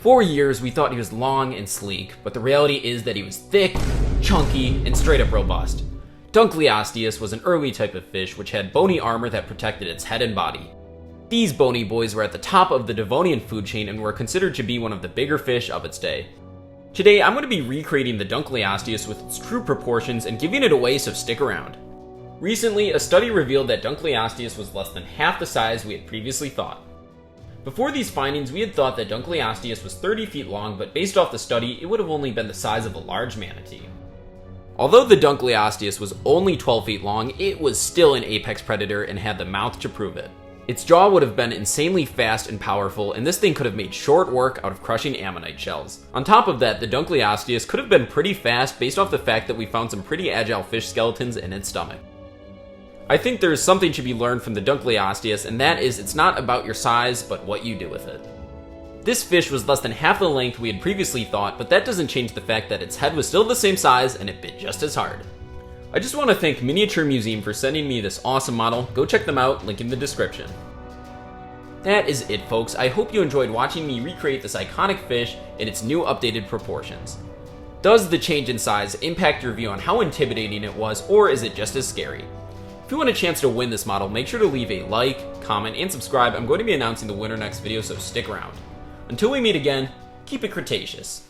For years, we thought he was long and sleek, but the reality is that he was thick, chunky, and straight up robust. Dunkleosteus was an early type of fish which had bony armor that protected its head and body. These bony boys were at the top of the Devonian food chain and were considered to be one of the bigger fish of its day. Today, I'm going to be recreating the Dunkleosteus with its true proportions and giving it away, so stick around. Recently, a study revealed that Dunkleosteus was less than half the size we had previously thought. Before these findings, we had thought that Dunkleosteus was 30 feet long, but based off the study, it would have only been the size of a large manatee. Although the Dunkleosteus was only 12 feet long, it was still an apex predator and had the mouth to prove it. Its jaw would have been insanely fast and powerful, and this thing could have made short work out of crushing ammonite shells. On top of that, the Dunkleosteus could have been pretty fast based off the fact that we found some pretty agile fish skeletons in its stomach. I think there is something to be learned from the Dunkleosteus, and that is it's not about your size, but what you do with it. This fish was less than half the length we had previously thought, but that doesn't change the fact that its head was still the same size and it bit just as hard. I just want to thank Miniature Museum for sending me this awesome model. Go check them out, link in the description. That is it, folks. I hope you enjoyed watching me recreate this iconic fish in its new updated proportions. Does the change in size impact your view on how intimidating it was, or is it just as scary? If you want a chance to win this model, make sure to leave a like, comment, and subscribe. I'm going to be announcing the winner next video, so stick around. Until we meet again, keep it Cretaceous.